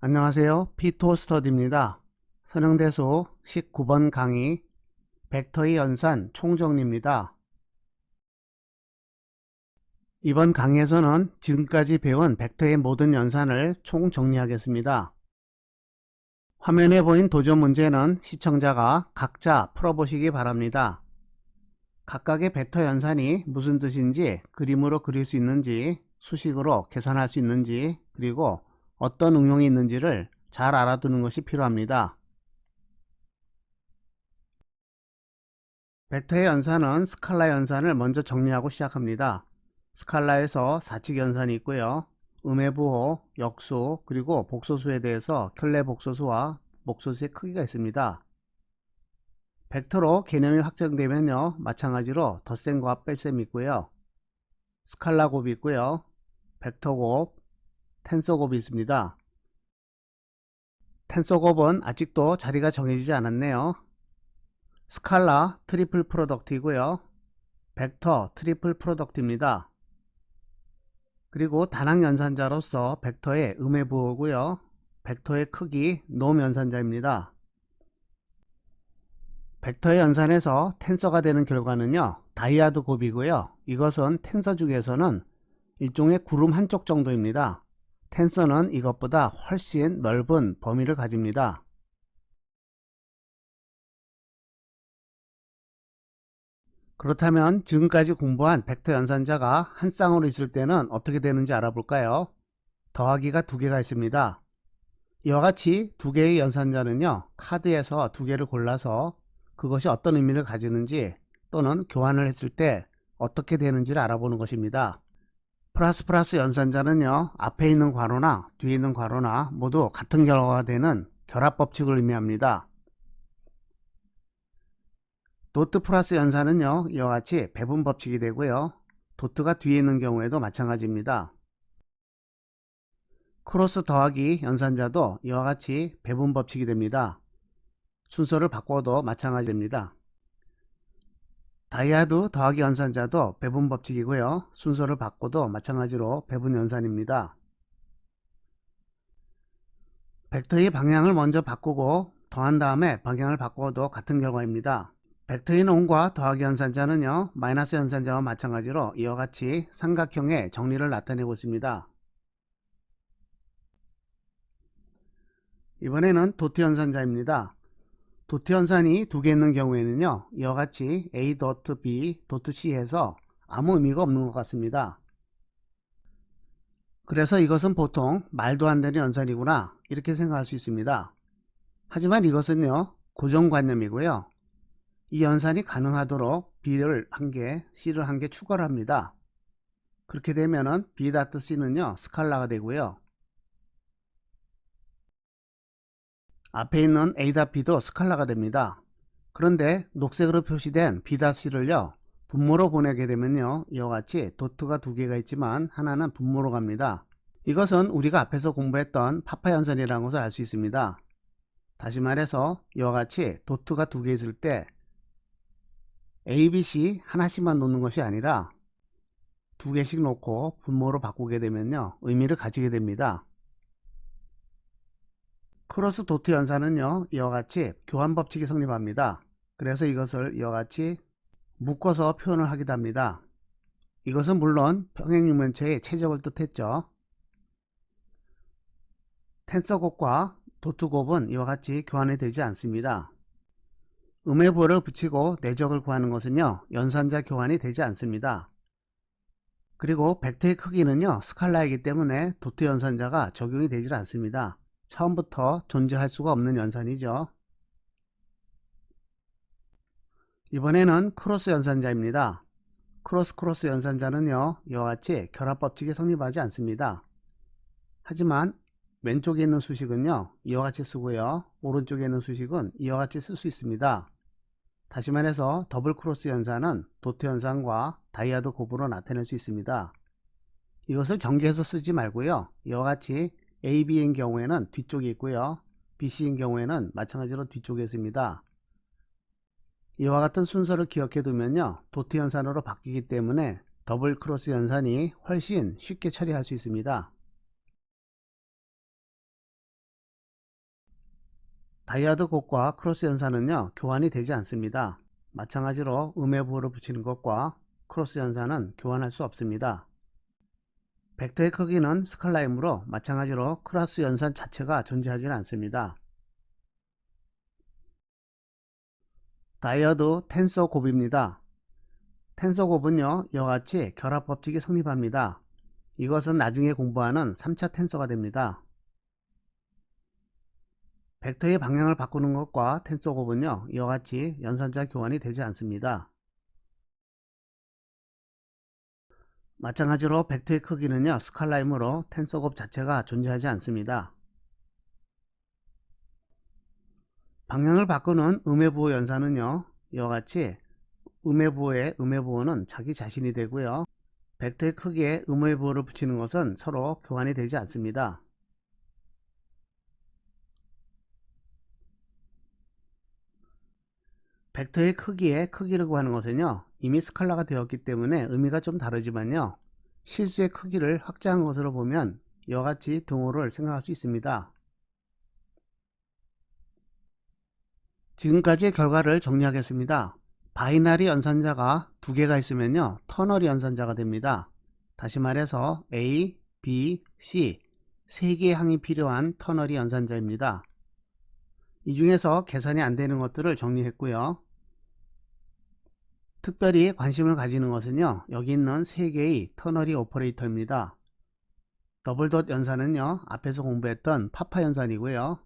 안녕하세요. 피토스터디입니다. 선형대수 19번 강의 벡터의 연산 총정리입니다. 이번 강의에서는 지금까지 배운 벡터의 모든 연산을 총정리하겠습니다. 화면에 보인 도전 문제는 시청자가 각자 풀어보시기 바랍니다. 각각의 벡터 연산이 무슨 뜻인지, 그림으로 그릴 수 있는지, 수식으로 계산할 수 있는지, 그리고 어떤 응용이 있는지를 잘 알아두는 것이 필요합니다. 벡터의 연산은 스칼라 연산을 먼저 정리하고 시작합니다. 스칼라에서 사칙 연산이 있고요. 음의 부호, 역수, 그리고 복소수에 대해서 켤레 복소수와 복소수의 크기가 있습니다. 벡터로 개념이 확정되면요, 마찬가지로 덧셈과 뺄셈이 있고요. 스칼라 곱이 있고요. 벡터 곱, 텐서 곱이 있습니다. 텐서 곱은 아직도 자리가 정해지지 않았네요. 스칼라 트리플 프로덕트이고요. 벡터 트리플 프로덕트입니다. 그리고 단항 연산자로서 벡터의 음의 부호고요. 벡터의 크기 놈 연산자입니다. 벡터의 연산에서 텐서가 되는 결과는요, 다이아드 곱이고요. 이것은 텐서 중에서는 일종의 구름 한쪽 정도입니다. 텐서는 이것보다 훨씬 넓은 범위를 가집니다. 그렇다면 지금까지 공부한 벡터 연산자가 한 쌍으로 있을 때는 어떻게 되는지 알아볼까요? 더하기가 두 개가 있습니다. 이와 같이 두 개의 연산자는요, 카드에서 두 개를 골라서 그것이 어떤 의미를 가지는지 또는 교환을 했을 때 어떻게 되는지를 알아보는 것입니다. 플러스 플러스 연산자는요, 앞에 있는 괄호나 뒤에 있는 괄호나 모두 같은 결과가 되는 결합법칙을 의미합니다. 도트 플러스 연산은요, 이와 같이 배분법칙이 되고요. 도트가 뒤에 있는 경우에도 마찬가지입니다. 크로스 더하기 연산자도 이와 같이 배분법칙이 됩니다. 순서를 바꿔도 마찬가지입니다. 다이아드 더하기 연산자도 배분법칙이고요. 순서를 바꿔도 마찬가지로 배분 연산입니다. 벡터의 방향을 먼저 바꾸고 더한 다음에 방향을 바꿔도 같은 결과입니다. 벡터의 놈과 더하기 연산자는요, 마이너스 연산자와 마찬가지로 이와 같이 삼각형의 정리를 나타내고 있습니다. 이번에는 도트 연산자입니다. 도트 연산이 두 개 있는 경우에는요, 이와 같이 A 도트 B 도트 C 해서 아무 의미가 없는 것 같습니다. 그래서 이것은 보통 말도 안 되는 연산이구나 이렇게 생각할 수 있습니다. 하지만 이것은요, 고정관념이고요. 이 연산이 가능하도록 B를 한 개, C를 한 개 추가를 합니다. 그렇게 되면은 B 다트 C는요, 스칼라가 되고요. 앞에 있는 A 다 B도 스칼라가 됩니다. 그런데 녹색으로 표시된 B 다 C를요, 분모로 보내게 되면요, 이와 같이 도트가 두 개가 있지만 하나는 분모로 갑니다. 이것은 우리가 앞에서 공부했던 파파 연산이라는 것을 알 수 있습니다. 다시 말해서 이와 같이 도트가 두 개 있을 때 A, B, C 하나씩만 놓는 것이 아니라 두 개씩 놓고 분모로 바꾸게 되면요, 의미를 가지게 됩니다. 크로스 도트 연산은요, 이와 같이 교환 법칙이 성립합니다. 그래서 이것을 이와 같이 묶어서 표현을 하기도 합니다. 이것은 물론 평행유면체의 최적을 뜻했죠. 텐서 곱과 도트 곱은 이와 같이 교환이 되지 않습니다. 음의 부호를 붙이고 내적을 구하는 것은요, 연산자 교환이 되지 않습니다. 그리고 벡터의 크기는요, 스칼라이기 때문에 도트 연산자가 적용이 되질 않습니다. 처음부터 존재할 수가 없는 연산이죠. 이번에는 크로스 연산자입니다. 크로스 연산자는요, 이와 같이 결합법칙이 성립하지 않습니다. 하지만 왼쪽에 있는 수식은요, 이와 같이 쓰고요, 오른쪽에 있는 수식은 이와 같이 쓸 수 있습니다. 다시 말해서 더블 크로스 연산은 도트 연산과 다이아드 곱으로 나타낼 수 있습니다. 이것을 전개해서 쓰지 말고요, 이와 같이 AB인 경우에는 뒤쪽에 있고요, BC인 경우에는 마찬가지로 뒤쪽에 있습니다. 이와 같은 순서를 기억해 두면요, 도트 연산으로 바뀌기 때문에 더블 크로스 연산이 훨씬 쉽게 처리할 수 있습니다. 다이아드 곱과 크로스 연산은요, 교환이 되지 않습니다. 마찬가지로 음의 부호를 붙이는 것과 크로스 연산은 교환할 수 없습니다. 벡터의 크기는 스칼라이므로 마찬가지로 크로스 연산 자체가 존재하지는 않습니다. 다이아드 텐서 곱입니다. 텐서 곱은요, 이와 같이 결합 법칙이 성립합니다. 이것은 나중에 공부하는 3차 텐서가 됩니다. 벡터의 방향을 바꾸는 것과 텐서 곱은요, 이와 같이 연산자 교환이 되지 않습니다. 마찬가지로 벡터의 크기는요, 스칼라이므로 텐서 곱 자체가 존재하지 않습니다. 방향을 바꾸는 음의 부호 연산은요, 이와 같이 음의 부호에 음의 부호는 자기 자신이 되고요, 벡터의 크기에 음의 부호를 붙이는 것은 서로 교환이 되지 않습니다. 벡터의 크기의 크기를 구하는 것은요, 이미 스칼라가 되었기 때문에 의미가 좀 다르지만요, 실수의 크기를 확장한 것으로 보면 이와 같이 등호를 생각할 수 있습니다. 지금까지의 결과를 정리하겠습니다. 바이너리 연산자가 두 개가 있으면요, 터너리 연산자가 됩니다. 다시 말해서 A, B, C 세 개의 항이 필요한 터너리 연산자입니다. 이 중에서 계산이 안 되는 것들을 정리했고요. 특별히 관심을 가지는 것은요, 여기 있는 세 개의 터너리 오퍼레이터입니다. 더블덧 연산은요, 앞에서 공부했던 파파 연산이고요.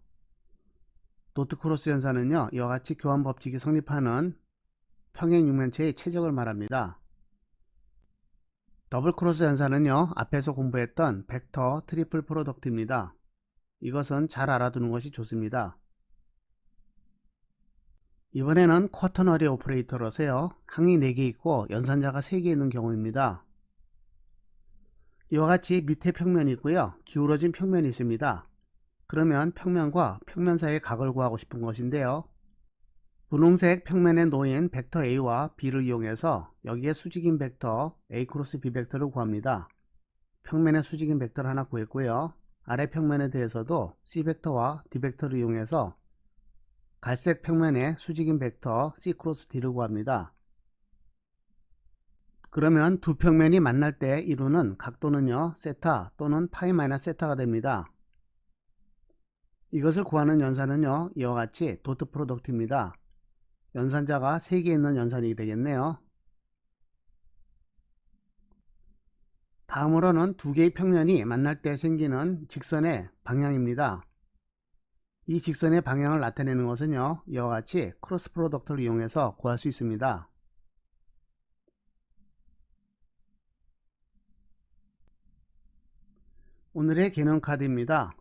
도트 크로스 연산은요, 이와 같이 교환 법칙이 성립하는 평행 육면체의 최적을 말합니다. 더블 크로스 연산은요, 앞에서 공부했던 벡터 트리플 프로덕트입니다. 이것은 잘 알아두는 것이 좋습니다. 이번에는 쿼터너리 오퍼레이터로서요, 항이 4개 있고 연산자가 3개 있는 경우입니다. 이와 같이 밑에 평면이 있고요, 기울어진 평면이 있습니다. 그러면 평면과 평면 사이의 각을 구하고 싶은 것인데요, 분홍색 평면에 놓인 벡터 A와 B를 이용해서 여기에 수직인 벡터 A 크로스 B 벡터를 구합니다. 평면에 수직인 벡터를 하나 구했고요, 아래 평면에 대해서도 C 벡터와 D 벡터를 이용해서 갈색 평면에 수직인 벡터 C 크로스 D를 구합니다. 그러면 두 평면이 만날 때 이루는 각도는요, 세타 또는 파이 마이너스 세타가 됩니다. 이것을 구하는 연산은요, 이와 같이 도트 프로덕트입니다. 연산자가 3개 있는 연산이 되겠네요. 다음으로는 두 개의 평면이 만날 때 생기는 직선의 방향입니다. 이 직선의 방향을 나타내는 것은요, 이와 같이 크로스 프로덕트를 이용해서 구할 수 있습니다. 오늘의 개념 카드입니다.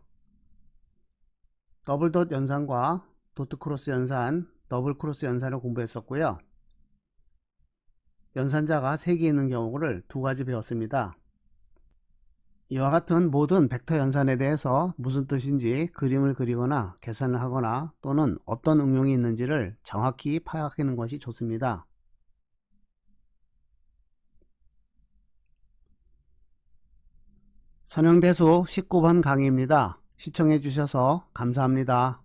더블덧 연산과 도트 크로스 연산, 더블 크로스 연산을 공부했었고요. 연산자가 3개 있는 경우를 2가지 배웠습니다. 이와 같은 모든 벡터 연산에 대해서 무슨 뜻인지 그림을 그리거나 계산을 하거나 또는 어떤 응용이 있는지를 정확히 파악하는 것이 좋습니다. 선형대수 19번 강의입니다. 시청해 주셔서 감사합니다.